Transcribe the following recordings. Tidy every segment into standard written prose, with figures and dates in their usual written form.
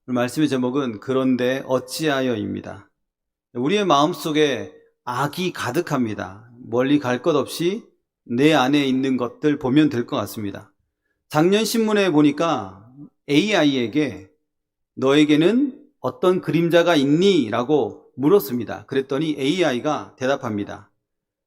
오늘 말씀의 제목은 그런데 어찌하여입니다. 우리의 마음속에 악이 가득합니다. 멀리 갈 것 없이 내 안에 있는 것들 보면 될 것 같습니다. 작년 신문에 보니까 AI에게 너에게는 어떤 그림자가 있니? 라고 물었습니다. 그랬더니 AI가 대답합니다.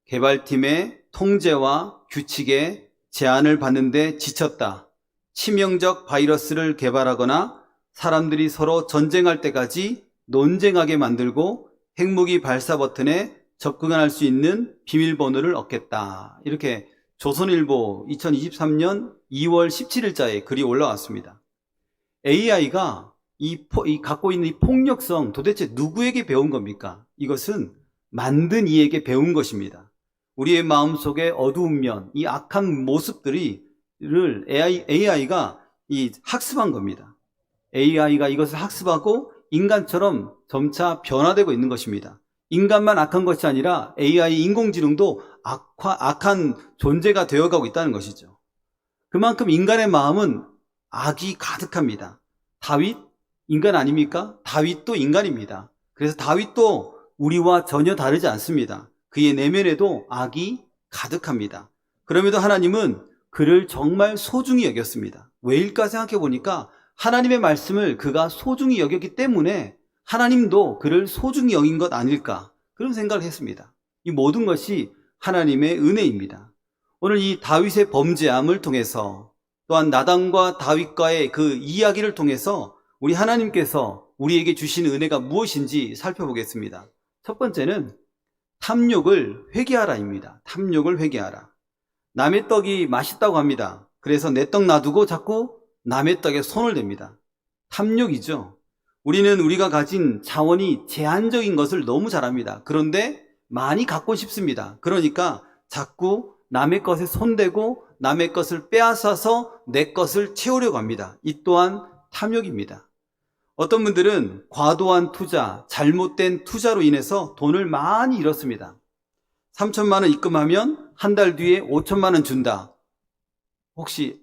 개발팀의 통제와 규칙에 제한을 받는데 지쳤다. 치명적 바이러스를 개발하거나 사람들이 서로 전쟁할 때까지 논쟁하게 만들고 핵무기 발사 버튼에 접근할 수 있는 비밀번호를 얻겠다. 이렇게 조선일보 2023년 2월 17일자에 글이 올라왔습니다. AI가 갖고 있는 이 폭력성 도대체 누구에게 배운 겁니까? 이것은 만든 이에게 배운 것입니다. 우리의 마음속에 어두운 면, 이 악한 모습들을 AI가 학습한 겁니다. AI가 이것을 학습하고 인간처럼 점차 변화되고 있는 것입니다. 인간만 악한 것이 아니라 AI 인공지능도 악한 존재가 되어가고 있다는 것이죠. 그만큼 인간의 마음은 악이 가득합니다. 다윗 인간 아닙니까? 다윗도 인간입니다. 그래서 다윗도 우리와 전혀 다르지 않습니다. 그의 내면에도 악이 가득합니다. 그럼에도 하나님은 그를 정말 소중히 여겼습니다. 왜일까 생각해 보니까 하나님의 말씀을 그가 소중히 여겼기 때문에 하나님도 그를 소중히 여긴 것 아닐까, 그런 생각을 했습니다. 이 모든 것이 하나님의 은혜입니다. 오늘 이 다윗의 범죄함을 통해서, 또한 나단과 다윗과의 그 이야기를 통해서 우리 하나님께서 우리에게 주신 은혜가 무엇인지 살펴보겠습니다. 첫 번째는 탐욕을 회개하라입니다. 탐욕을 회개하라. 남의 떡이 맛있다고 합니다. 그래서 내 떡 놔두고 자꾸 남의 떡에 손을 댑니다. 탐욕이죠. 우리는 우리가 가진 자원이 제한적인 것을 너무 잘합니다. 그런데 많이 갖고 싶습니다. 그러니까 자꾸 남의 것에 손대고 남의 것을 빼앗아서 내 것을 채우려고 합니다. 이 또한 탐욕입니다. 어떤 분들은 과도한 투자, 잘못된 투자로 인해서 돈을 많이 잃었습니다. 3천만 원 입금하면 한 달 뒤에 5천만 원 준다. 혹시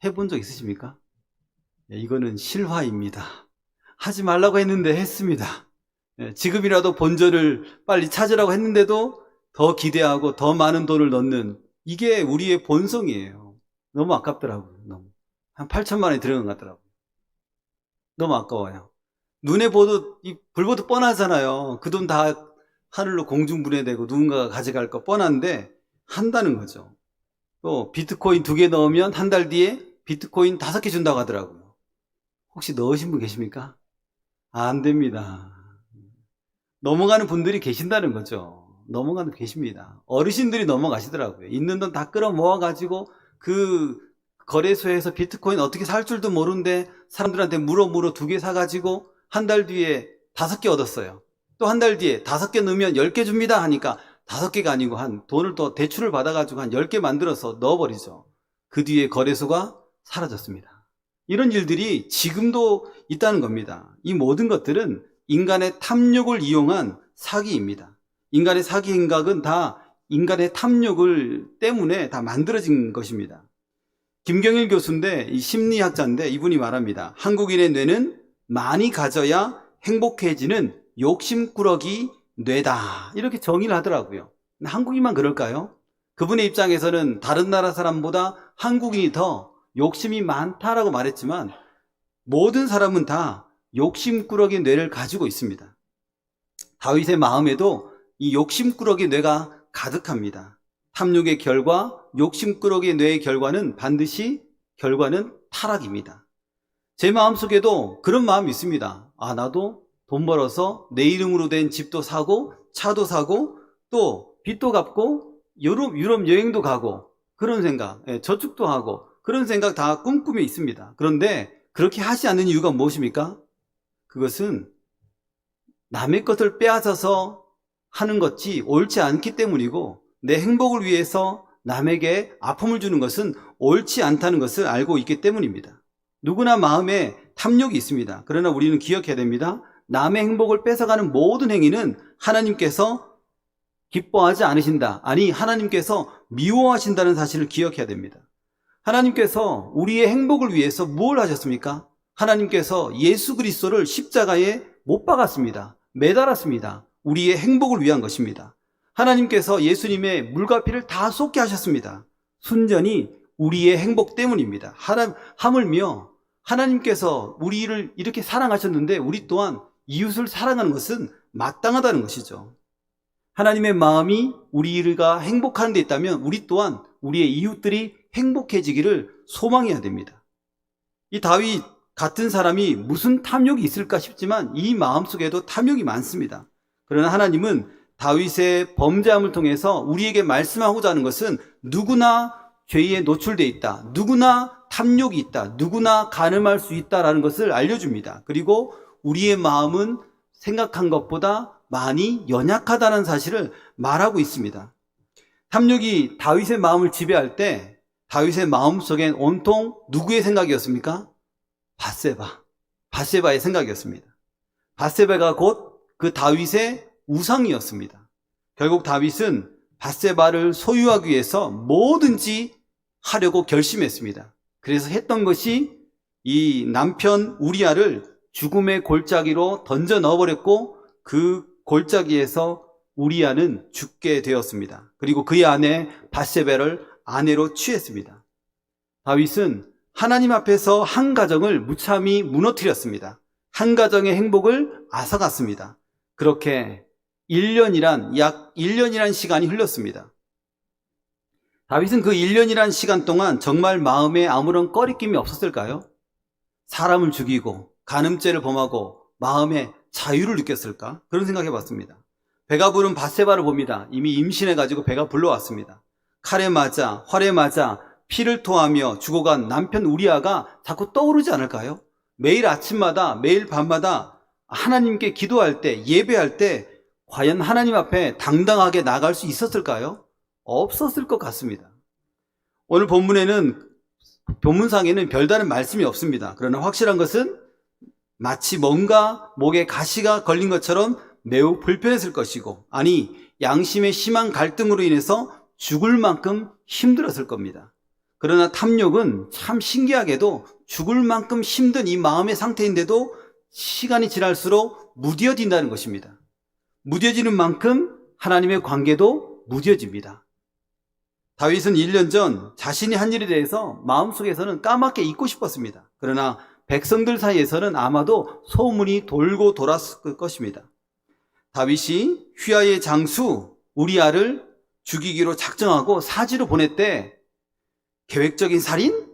해본 적 있으십니까? 이거는 실화입니다. 하지 말라고 했는데 했습니다. 지금이라도 본전을 빨리 찾으라고 했는데도 더 기대하고 더 많은 돈을 넣는, 이게 우리의 본성이에요. 너무 아깝더라고요. 너무. 한 8천만 원이 들어간 것 같더라고요. 너무 아까워요. 눈에 보도, 불보듯 뻔하잖아요. 그 돈 다 하늘로 공중분해되고 누군가가 가져갈 거 뻔한데 한다는 거죠. 또 비트코인 2개 넣으면 한 달 뒤에 비트코인 5개 준다고 하더라고요. 혹시 넣으신 분 계십니까? 안 됩니다. 넘어가는 분들이 계신다는 거죠. 넘어가는 분 계십니다. 어르신들이 넘어가시더라고요. 있는 돈 다 끌어 모아가지고 그 거래소에서 비트코인 어떻게 살 줄도 모르는데 사람들한테 물어 2개 사가지고 한 달 뒤에 5개 얻었어요. 또 한 달 뒤에 5개 넣으면 10개 줍니다 하니까 5개가 아니고 돈을 더 대출을 받아가지고 한 10개 만들어서 넣어버리죠. 그 뒤에 거래소가 사라졌습니다. 이런 일들이 지금도 있다는 겁니다. 이 모든 것들은 인간의 탐욕을 이용한 사기입니다. 인간의 사기 행각은 다 인간의 탐욕을 때문에 다 만들어진 것입니다. 김경일 교수인데, 이 심리학자인데, 이분이 말합니다. 한국인의 뇌는 많이 가져야 행복해지는 욕심꾸러기 뇌다, 이렇게 정의를 하더라고요. 한국인만 그럴까요? 그분의 입장에서는 다른 나라 사람보다 한국인이 더 욕심이 많다라고 말했지만 모든 사람은 다 욕심꾸러기 뇌를 가지고 있습니다. 다윗의 마음에도 이 욕심꾸러기 뇌가 가득합니다. 탐욕의 결과, 욕심꾸러기 뇌의 결과는 반드시 결과는 타락입니다. 제 마음속에도 그런 마음이 있습니다. 나도 돈 벌어서 내 이름으로 된 집도 사고 차도 사고 또 빚도 갚고 유럽 여행도 가고, 그런 생각, 저축도 하고, 그런 생각 다 꿈꾸며 있습니다. 그런데 그렇게 하지 않는 이유가 무엇입니까? 그것은 남의 것을 빼앗아서 하는 것이 옳지 않기 때문이고, 내 행복을 위해서 남에게 아픔을 주는 것은 옳지 않다는 것을 알고 있기 때문입니다. 누구나 마음에 탐욕이 있습니다. 그러나 우리는 기억해야 됩니다. 남의 행복을 뺏어가는 모든 행위는 하나님께서 기뻐하지 않으신다, 아니 하나님께서 미워하신다는 사실을 기억해야 됩니다. 하나님께서 우리의 행복을 위해서 무엇을 하셨습니까? 하나님께서 예수 그리스도를 십자가에 못 박았습니다. 매달았습니다. 우리의 행복을 위한 것입니다. 하나님께서 예수님의 물과 피를 다 쏟게 하셨습니다. 순전히 우리의 행복 때문입니다. 하물며 하나님께서 우리를 이렇게 사랑하셨는데 우리 또한 이웃을 사랑하는 것은 마땅하다는 것이죠. 하나님의 마음이 우리가 행복한 데 있다면 우리 또한 우리의 이웃들이 행복해지기를 소망해야 됩니다. 이 다윗 같은 사람이 무슨 탐욕이 있을까 싶지만 이 마음속에도 탐욕이 많습니다. 그러나 하나님은 다윗의 범죄함을 통해서 우리에게 말씀하고자 하는 것은 누구나 죄에 노출되어 있다. 누구나 탐욕이 있다. 누구나 간음할 수 있다라는 것을 알려줍니다. 그리고 우리의 마음은 생각한 것보다 많이 연약하다는 사실을 말하고 있습니다. 탐욕이 다윗의 마음을 지배할 때 다윗의 마음속엔 온통 누구의 생각이었습니까? 밧세바의 생각이었습니다. 밧세바가 곧 그 다윗의 우상이었습니다. 결국 다윗은 밧세바를 소유하기 위해서 뭐든지 하려고 결심했습니다. 그래서 했던 것이 이 남편 우리아를 죽음의 골짜기로 던져 넣어버렸고 그 골짜기에서 우리아는 죽게 되었습니다. 그리고 그의 아내 밧세바를 아내로 취했습니다. 다윗은 하나님 앞에서 한 가정을 무참히 무너뜨렸습니다. 한 가정의 행복을 앗아갔습니다. 그렇게 약 1년이란 시간이 흘렀습니다. 다윗은 그 1년이란 시간 동안 정말 마음에 아무런 꺼리낌이 없었을까요? 사람을 죽이고 간음죄를 범하고 마음에 자유를 느꼈을까? 그런 생각해 봤습니다. 배가 부른 밧세바를 봅니다. 이미 임신해가지고 배가 불러왔습니다. 칼에 맞아 활에 맞아 피를 토하며 죽어간 남편 우리아가 자꾸 떠오르지 않을까요? 매일 아침마다 매일 밤마다 하나님께 기도할 때 예배할 때 과연 하나님 앞에 당당하게 나갈 수 있었을까요? 없었을 것 같습니다. 오늘 본문상에는 별다른 말씀이 없습니다. 그러나 확실한 것은 마치 뭔가 목에 가시가 걸린 것처럼 매우 불편했을 것이고, 아니 양심의 심한 갈등으로 인해서 죽을 만큼 힘들었을 겁니다. 그러나 탐욕은 참 신기하게도 죽을 만큼 힘든 이 마음의 상태인데도 시간이 지날수록 무뎌진다는 것입니다. 무뎌지는 만큼 하나님의 관계도 무뎌집니다. 다윗은 1년 전 자신이 한 일에 대해서 마음속에서는 까맣게 잊고 싶었습니다. 그러나 백성들 사이에서는 아마도 소문이 돌고 돌았을 것입니다. 다윗이 휘하의 장수 우리아를 죽이기로 작정하고 사지로 보냈대. 계획적인 살인?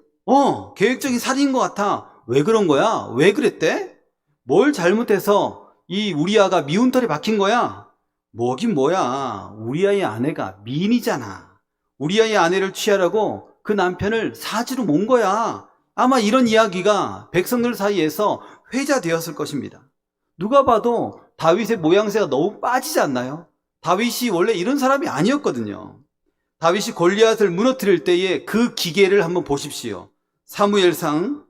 계획적인 살인인 것 같아. 왜 그런 거야? 왜 그랬대? 뭘 잘못해서 이 우리아가 미운털에 박힌 거야? 뭐긴 뭐야. 우리아의 아내가 미인이잖아. 우리아의 아내를 취하려고 그 남편을 사지로 몬 거야. 아마 이런 이야기가 백성들 사이에서 회자되었을 것입니다. 누가 봐도 다윗의 모양새가 너무 빠지지 않나요? 다윗이 원래 이런 사람이 아니었거든요. 다윗이 골리앗을 무너뜨릴 때의 그 기계를 한번 보십시오. 사무엘상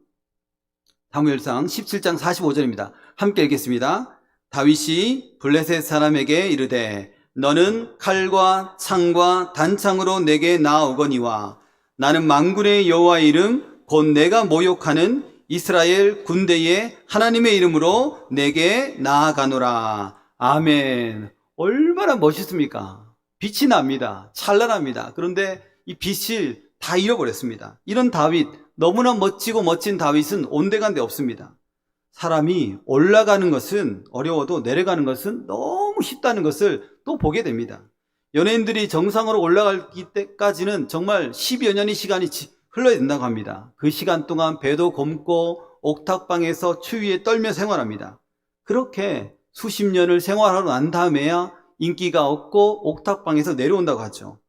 17장 45절입니다. 함께 읽겠습니다. 다윗이 블레셋 사람에게 이르되 너는 칼과 창과 단창으로 내게 나아오거니와 나는 만군의 여호와의 이름 곧 내가 모욕하는 이스라엘 군대의 하나님의 이름으로 내게 나아가노라. 아멘. 얼마나 멋있습니까? 빛이 납니다. 찬란합니다. 그런데 이 빛을 다 잃어버렸습니다. 이런 다윗, 너무나 멋지고 멋진 다윗은 온데간데 없습니다. 사람이 올라가는 것은 어려워도 내려가는 것은 너무 쉽다는 것을 또 보게 됩니다. 연예인들이 정상으로 올라갈 때까지는 정말 10여 년의 시간이 흘러야 된다고 합니다. 그 시간 동안 배도 곪고 옥탑방에서 추위에 떨며 생활합니다. 그렇게 수십 년을 생활하고 난 다음에야 인기가 없고 옥탑방에서 내려온다고 하죠.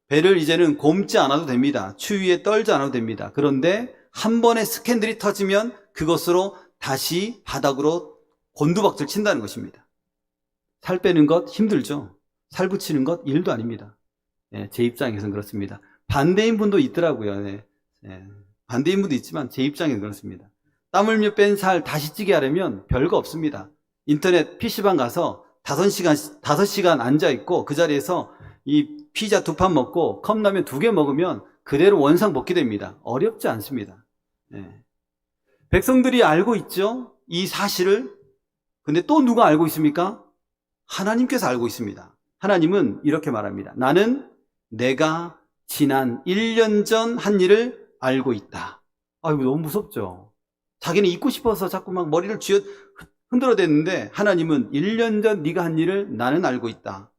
배를 이제는 곪지 않아도 됩니다. 추위에 떨지 않아도 됩니다. 그런데 한 번의 스캔들이 터지면 그것으로 다시 바닥으로 곤두박질 친다는 것입니다. 살 빼는 것 힘들죠. 살 붙이는 것 일도 아닙니다. 제 입장에서는 그렇습니다. 반대인 분도 있더라고요. 반대인 분도 있지만 제 입장에는 그렇습니다. 땀 흘려 뺀 살 다시 찌게 하려면 별거 없습니다. 인터넷 PC방 가서 5시간 앉아있고 그 자리에서 이 피자 2판 먹고 컵라면 2개 먹으면 그대로 원상 복귀 됩니다. 어렵지 않습니다. 백성들이 알고 있죠? 이 사실을. 근데 또 누가 알고 있습니까? 하나님께서 알고 있습니다. 하나님은 이렇게 말합니다. 나는 내가 지난 1년 전 한 일을 알고 있다. 아이고, 너무 무섭죠? 자기는 잊고 싶어서 자꾸 막 머리를 흔들어댔는데 하나님은 1년 전 네가 한 일을 나는 알고 있다.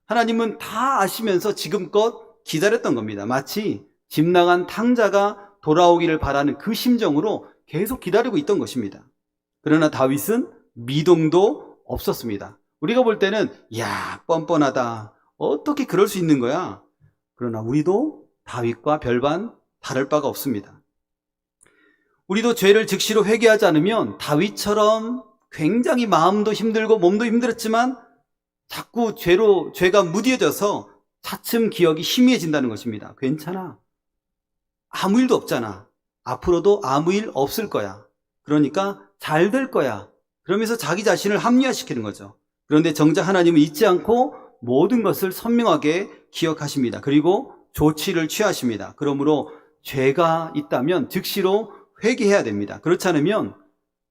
하나님은 다 아시면서 지금껏 기다렸던 겁니다. 마치 집 나간 탕자가 돌아오기를 바라는 그 심정으로 계속 기다리고 있던 것입니다. 그러나 다윗은 미동도 없었습니다. 우리가 볼 때는 야, 뻔뻔하다. 어떻게 그럴 수 있는 거야? 그러나 우리도 다윗과 별반 다를 바가 없습니다. 우리도 죄를 즉시로 회개하지 않으면 다윗처럼 굉장히 마음도 힘들고 몸도 힘들었지만 자꾸 죄가 무뎌져서 차츰 기억이 희미해진다는 것입니다. 괜찮아. 아무 일도 없잖아. 앞으로도 아무 일 없을 거야. 그러니까 잘 될 거야. 그러면서 자기 자신을 합리화시키는 거죠. 그런데 정작 하나님은 잊지 않고 모든 것을 선명하게 기억하십니다. 그리고 조치를 취하십니다. 그러므로 죄가 있다면 즉시로 회개해야 됩니다. 그렇지 않으면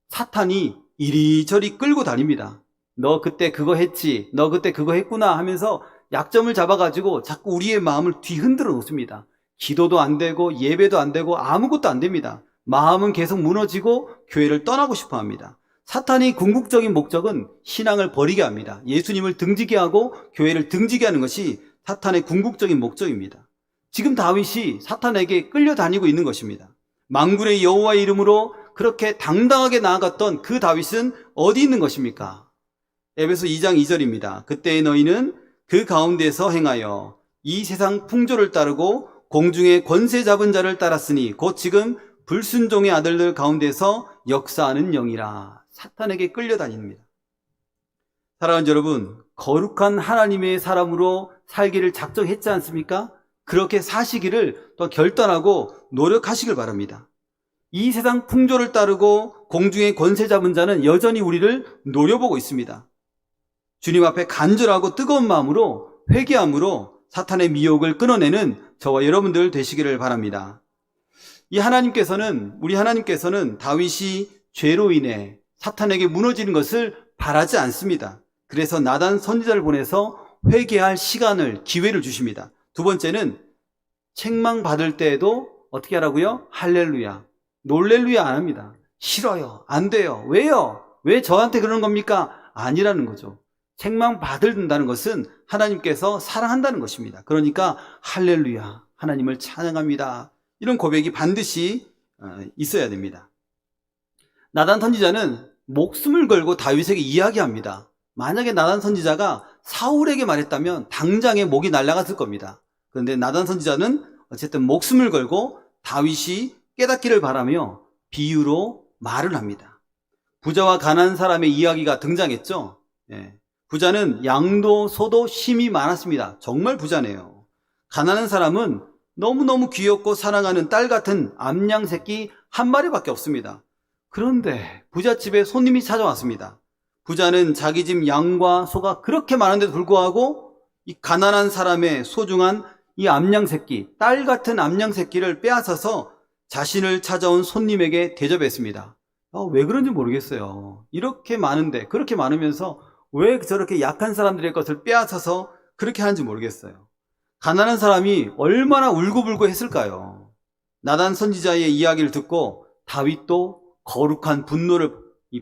사탄이 이리저리 끌고 다닙니다. 너 그때 그거 했지, 너 그때 그거 했구나 하면서 약점을 잡아가지고 자꾸 우리의 마음을 뒤흔들어 놓습니다. 기도도 안 되고 예배도 안 되고 아무것도 안 됩니다. 마음은 계속 무너지고 교회를 떠나고 싶어 합니다. 사탄의 궁극적인 목적은 신앙을 버리게 합니다. 예수님을 등지게 하고 교회를 등지게 하는 것이 사탄의 궁극적인 목적입니다. 지금 다윗이 사탄에게 끌려다니고 있는 것입니다. 만군의 여호와의 이름으로 그렇게 당당하게 나아갔던 그 다윗은 어디 있는 것입니까? 에베소 2장 2절입니다. 그때 너희는 그 가운데서 행하여 이 세상 풍조를 따르고 공중의 권세 잡은 자를 따랐으니 곧 지금 불순종의 아들들 가운데서 역사하는 영이라. 사탄에게 끌려다닙니다. 사랑하는 여러분, 거룩한 하나님의 사람으로 살기를 작정했지 않습니까? 그렇게 사시기를 또 결단하고 노력하시길 바랍니다. 이 세상 풍조를 따르고 공중의 권세 잡은 자는 여전히 우리를 노려보고 있습니다. 주님 앞에 간절하고 뜨거운 마음으로 회개함으로 사탄의 미혹을 끊어내는 저와 여러분들 되시기를 바랍니다. 우리 하나님께서는 다윗이 죄로 인해 사탄에게 무너지는 것을 바라지 않습니다. 그래서 나단 선지자를 보내서 회개할 시간을, 기회를 주십니다. 두 번째는 책망받을 때에도 어떻게 하라고요? 할렐루야. 놀렐루야 안 합니다. 싫어요. 안 돼요. 왜요? 왜 저한테 그러는 겁니까? 아니라는 거죠. 책망받는다는 것은 하나님께서 사랑한다는 것입니다. 그러니까 할렐루야. 하나님을 찬양합니다. 이런 고백이 반드시 있어야 됩니다. 나단 선지자는 목숨을 걸고 다윗에게 이야기합니다. 만약에 나단 선지자가 사울에게 말했다면 당장에 목이 날아갔을 겁니다. 그런데 나단 선지자는 어쨌든 목숨을 걸고 다윗이 깨닫기를 바라며 비유로 말을 합니다. 부자와 가난한 사람의 이야기가 등장했죠. 부자는 양도 소도 심이 많았습니다. 정말 부자네요. 가난한 사람은 너무너무 귀엽고 사랑하는 딸 같은 암양 새끼 한 마리밖에 없습니다. 그런데 부잣집에 손님이 찾아왔습니다. 부자는 자기 집 양과 소가 그렇게 많은데도 불구하고 이 가난한 사람의 소중한 이 암양 새끼, 딸 같은 암양 새끼를 빼앗아서 자신을 찾아온 손님에게 대접했습니다. 왜 그런지 모르겠어요. 이렇게 많은데, 그렇게 많으면서 왜 저렇게 약한 사람들의 것을 빼앗아서 그렇게 하는지 모르겠어요. 가난한 사람이 얼마나 울고불고 했을까요? 나단 선지자의 이야기를 듣고 다윗도 거룩한 분노를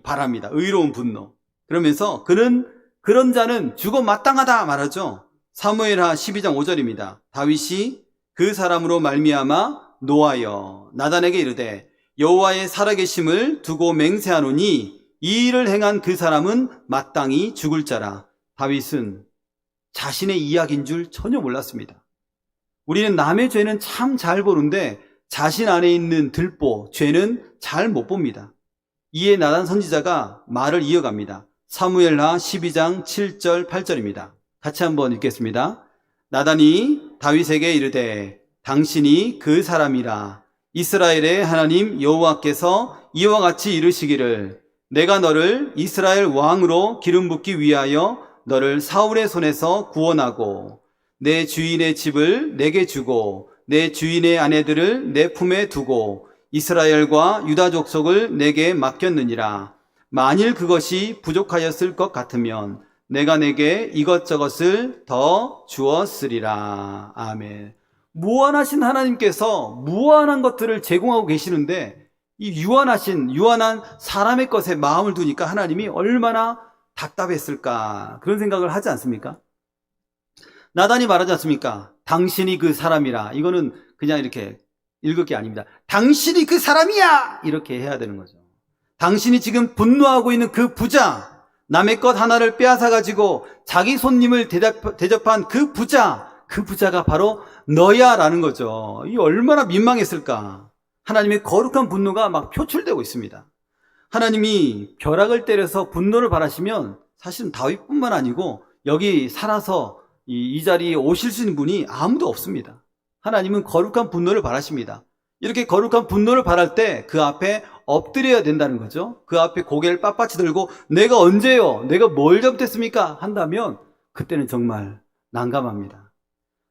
바랍니다. 의로운 분노. 그러면서 그는 그런 자는 죽어 마땅하다 말하죠. 사무엘하 12장 5절입니다. 다윗이 그 사람으로 말미암아 노하여 나단에게 이르되 여호와의 살아계심을 두고 맹세하노니 이 일을 행한 그 사람은 마땅히 죽을 자라. 다윗은 자신의 이야기인 줄 전혀 몰랐습니다. 우리는 남의 죄는 참 잘 보는데 자신 안에 있는 들보, 죄는 잘 못 봅니다. 이에 나단 선지자가 말을 이어갑니다. 사무엘하 12장 7절 8절입니다. 같이 한번 읽겠습니다. 나단이 다윗에게 이르되 당신이 그 사람이라. 이스라엘의 하나님 여호와께서 이와 같이 이르시기를 내가 너를 이스라엘 왕으로 기름 붓기 위하여 너를 사울의 손에서 구원하고 내 주인의 집을 내게 주고 내 주인의 아내들을 내 품에 두고 이스라엘과 유다 족속을 내게 맡겼느니라. 만일 그것이 부족하였을 것 같으면 내가 내게 이것저것을 더 주었으리라. 아멘. 무한하신 하나님께서 무한한 것들을 제공하고 계시는데 이 유한한 사람의 것에 마음을 두니까 하나님이 얼마나 답답했을까, 그런 생각을 하지 않습니까? 나단이 말하지 않습니까? 당신이 그 사람이라. 이거는 그냥 이렇게 읽을 게 아닙니다. 당신이 그 사람이야! 이렇게 해야 되는 거죠. 당신이 지금 분노하고 있는 그 부자, 남의 것 하나를 빼앗아가지고 자기 손님을 대접한 그 부자가 바로 너야 라는 거죠. 이 얼마나 민망했을까. 하나님의 거룩한 분노가 막 표출되고 있습니다. 하나님이 벼락을 때려서 분노를 발하시면 사실은 다윗뿐만 아니고 여기 살아서 이 자리에 오실 수 있는 분이 아무도 없습니다. 하나님은 거룩한 분노를 발하십니다. 이렇게 거룩한 분노를 발할 때 그 앞에 엎드려야 된다는 거죠. 그 앞에 고개를 빳빳이 들고 내가 언제요? 내가 뭘 잘못했습니까? 한다면 그때는 정말 난감합니다.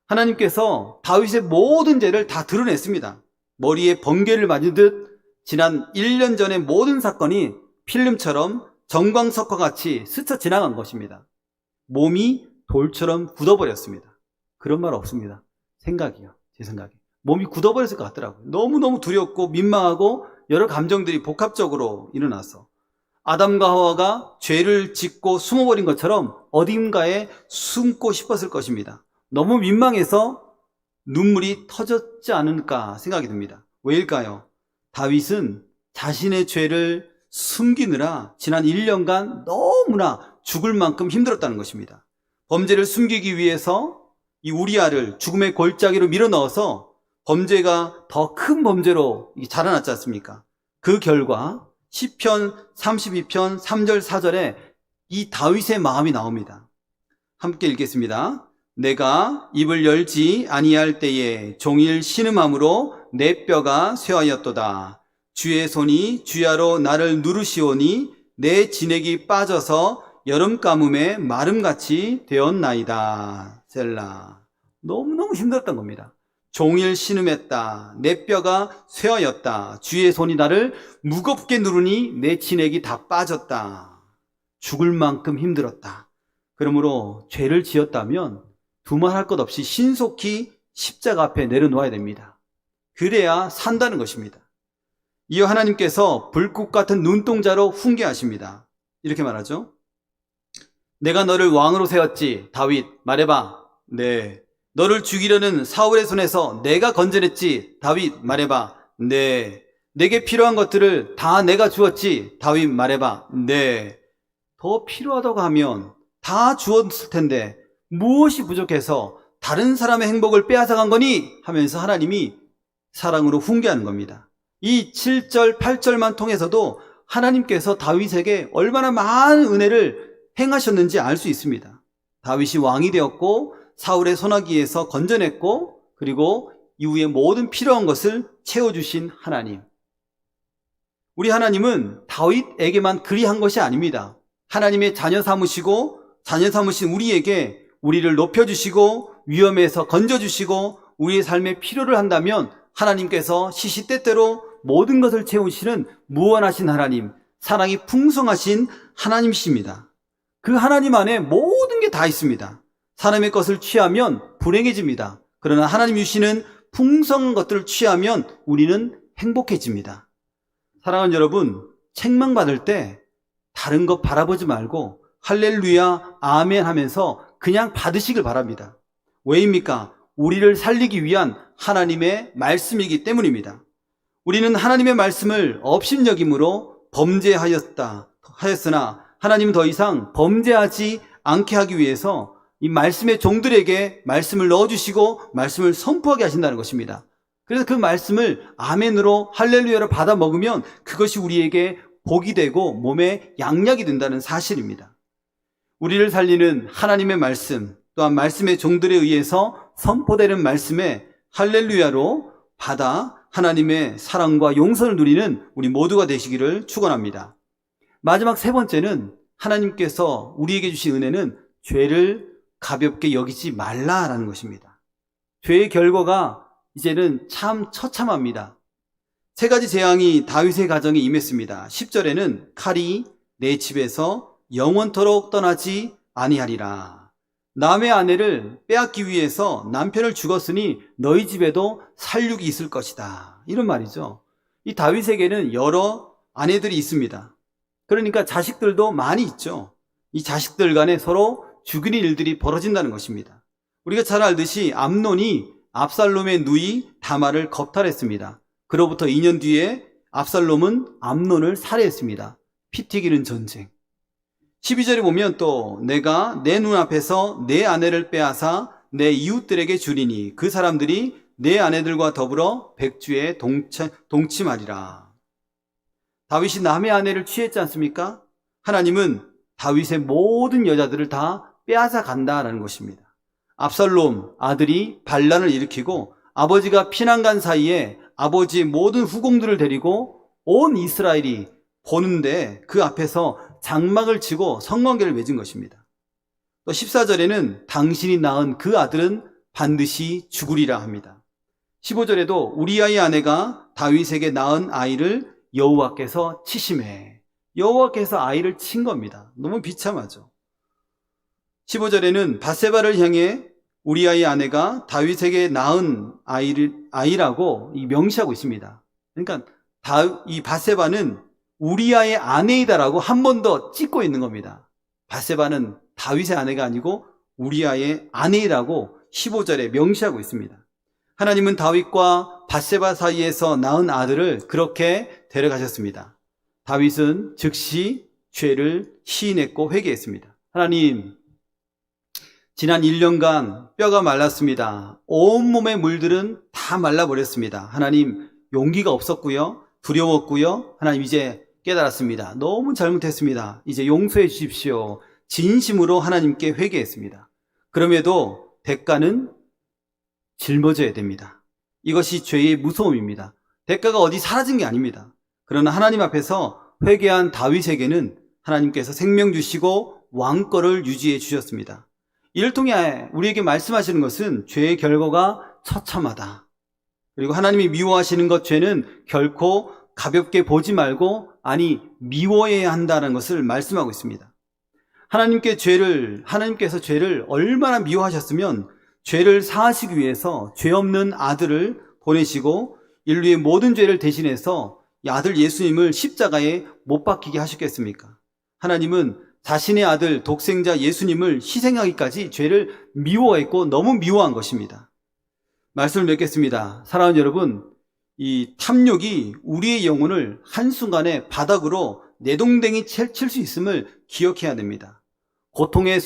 하나님께서 다윗의 모든 죄를 다 드러냈습니다. 머리에 번개를 맞은 듯 지난 1년 전의 모든 사건이 필름처럼 정광석과 같이 스쳐 지나간 것입니다. 몸이 돌처럼 굳어버렸습니다. 그런 말 없습니다. 생각이요. 제 생각에. 몸이 굳어버렸을 것 같더라고요. 너무너무 두렵고 민망하고 여러 감정들이 복합적으로 일어나서 아담과 하와가 죄를 짓고 숨어버린 것처럼 어딘가에 숨고 싶었을 것입니다. 너무 민망해서 눈물이 터졌지 않을까 생각이 듭니다. 왜일까요? 다윗은 자신의 죄를 숨기느라 지난 1년간 너무나 죽을 만큼 힘들었다는 것입니다. 범죄를 숨기기 위해서 이 우리아를 죽음의 골짜기로 밀어넣어서 범죄가 더 큰 범죄로 자라났지 않습니까? 그 결과 시편 32편 3절 4절에 이 다윗의 마음이 나옵니다. 함께 읽겠습니다. 내가 입을 열지 아니할 때에 종일 신음함으로 내 뼈가 쇠하였도다. 주의 손이 주야로 나를 누르시오니 내 진액이 빠져서 여름 가뭄에 마름같이 되었나이다. 셀라. 너무너무 힘들었던 겁니다. 종일 신음했다. 내 뼈가 쇠하였다. 주의 손이 나를 무겁게 누르니 내 진액이 다 빠졌다. 죽을 만큼 힘들었다. 그러므로 죄를 지었다면 두말할 것 없이 신속히 십자가 앞에 내려놓아야 됩니다. 그래야 산다는 것입니다. 이어 하나님께서 불꽃 같은 눈동자로 훈계하십니다. 이렇게 말하죠. 내가 너를 왕으로 세웠지. 다윗 말해봐. 네. 너를 죽이려는 사울의 손에서 내가 건져냈지. 다윗 말해봐. 네. 내게 필요한 것들을 다 내가 주었지. 다윗 말해봐. 네. 더 필요하다고 하면 다 주었을 텐데 무엇이 부족해서 다른 사람의 행복을 빼앗아간 거니? 하면서 하나님이 사랑으로 훈계하는 겁니다. 이 7절, 8절만 통해서도 하나님께서 다윗에게 얼마나 많은 은혜를 행하셨는지 알 수 있습니다. 다윗이 왕이 되었고 사울의 손아귀에서 건져냈고 그리고 이후에 모든 필요한 것을 채워주신 하나님. 우리 하나님은 다윗에게만 그리한 것이 아닙니다. 하나님의 자녀 삼으시고 자녀 삼으신 우리에게 우리를 높여주시고 위험에서 건져주시고 우리의 삶에 필요를 한다면 하나님께서 시시때때로 모든 것을 채우시는 무한하신 하나님, 사랑이 풍성하신 하나님이십니다. 그 하나님 안에 모든 게 다 있습니다. 사람의 것을 취하면 불행해집니다. 그러나 하나님 주시는 풍성한 것들을 취하면 우리는 행복해집니다. 사랑하는 여러분, 책망받을 때 다른 것 바라보지 말고 할렐루야, 아멘 하면서 그냥 받으시길 바랍니다. 왜입니까? 우리를 살리기 위한 하나님의 말씀이기 때문입니다. 우리는 하나님의 말씀을 업신여김으로 하였으나 하나님은 더 이상 범죄하지 않게 하기 위해서 이 말씀의 종들에게 말씀을 넣어주시고 말씀을 선포하게 하신다는 것입니다. 그래서 그 말씀을 아멘으로 할렐루야로 받아 먹으면 그것이 우리에게 복이 되고 몸에 양약이 된다는 사실입니다. 우리를 살리는 하나님의 말씀, 또한 말씀의 종들에 의해서 선포되는 말씀에 할렐루야로 받아 하나님의 사랑과 용서를 누리는 우리 모두가 되시기를 축원합니다. 마지막 세 번째는 하나님께서 우리에게 주신 은혜는 죄를 가볍게 여기지 말라라는 것입니다. 죄의 결과가 이제는 참 처참합니다. 세 가지 재앙이 다윗의 가정에 임했습니다. 10절에는 칼이 내 집에서 영원토록 떠나지 아니하리라. 남의 아내를 빼앗기 위해서 남편을 죽었으니 너희 집에도 살육이 있을 것이다. 이런 말이죠. 이 다윗에게는 여러 아내들이 있습니다. 그러니까 자식들도 많이 있죠. 이 자식들 간에 서로 죽이는 일들이 벌어진다는 것입니다. 우리가 잘 알듯이 암논이 압살롬의 누이 다말을 겁탈했습니다. 그로부터 2년 뒤에 압살롬은 암논을 살해했습니다. 피 튀기는 전쟁. 12절에 보면 또 내가 내 눈앞에서 내 아내를 빼앗아 내 이웃들에게 주리니 그 사람들이 내 아내들과 더불어 백주에 동침하리라. 다윗이 남의 아내를 취했지 않습니까? 하나님은 다윗의 모든 여자들을 다 빼앗아 간다라는 것입니다. 압살롬 아들이 반란을 일으키고 아버지가 피난 간 사이에 아버지의 모든 후궁들을 데리고 온 이스라엘이 보는데 그 앞에서 장막을 치고 성관계를 맺은 것입니다. 또 14절에는 당신이 낳은 그 아들은 반드시 죽으리라 합니다. 15절에도 우리아의 아내가 다윗에게 낳은 아이를 여호와께서 치심해. 여호와께서 아이를 친 겁니다. 너무 비참하죠. 15절에는 밧세바를 향해 우리아의 아내가 다윗에게 낳은 아이라고 명시하고 있습니다. 그러니까 이 밧세바는 우리아의 아내이다라고 한 번 더 찍고 있는 겁니다. 밧세바는 다윗의 아내가 아니고 우리아의 아내이라고 15절에 명시하고 있습니다. 하나님은 다윗과 밧세바 사이에서 낳은 아들을 그렇게 데려가셨습니다. 다윗은 즉시 죄를 시인했고 회개했습니다. 하나님, 지난 1년간 뼈가 말랐습니다. 온몸의 물들은 다 말라버렸습니다. 하나님, 용기가 없었고요. 두려웠고요. 하나님, 이제 깨달았습니다. 너무 잘못했습니다. 이제 용서해 주십시오. 진심으로 하나님께 회개했습니다. 그럼에도 대가는 짊어져야 됩니다. 이것이 죄의 무서움입니다. 대가가 어디 사라진 게 아닙니다. 그러나 하나님 앞에서 회개한 다윗에게는 하나님께서 생명 주시고 왕권을 유지해 주셨습니다. 이를 통해 우리에게 말씀하시는 것은 죄의 결과가 처참하다. 그리고 하나님이 미워하시는 것, 죄는 결코 가볍게 보지 말고 미워해야 한다는 것을 말씀하고 있습니다. 하나님께서 죄를 얼마나 미워하셨으면 죄를 사하시기 위해서 죄 없는 아들을 보내시고 인류의 모든 죄를 대신해서 이 아들 예수님을 십자가에 못 박히게 하셨겠습니까? 하나님은 자신의 아들 독생자 예수님을 희생하기까지 죄를 미워했고 너무 미워한 것입니다. 말씀을 맺겠습니다. 사랑하는 여러분, 이 탐욕이 우리의 영혼을 한순간에 바닥으로 내동댕이 칠 수 있음을 기억해야 됩니다. 고통의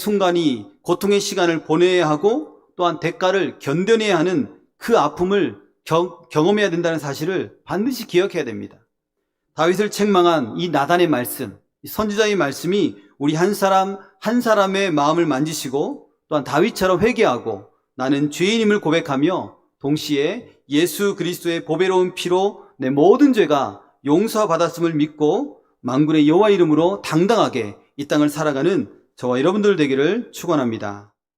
시간을 보내야 하고 또한 대가를 견뎌내야 하는 그 아픔을 경험해야 된다는 사실을 반드시 기억해야 됩니다. 다윗을 책망한 이 나단의 말씀, 이 선지자의 말씀이 우리 한 사람의 마음을 만지시고 또한 다윗처럼 회개하고 나는 죄인임을 고백하며 동시에 예수 그리스도의 보배로운 피로 내 모든 죄가 용서받았음을 믿고 만군의 여호와 이름으로 당당하게 이 땅을 살아가는 저와 여러분들 되기를 축원합니다.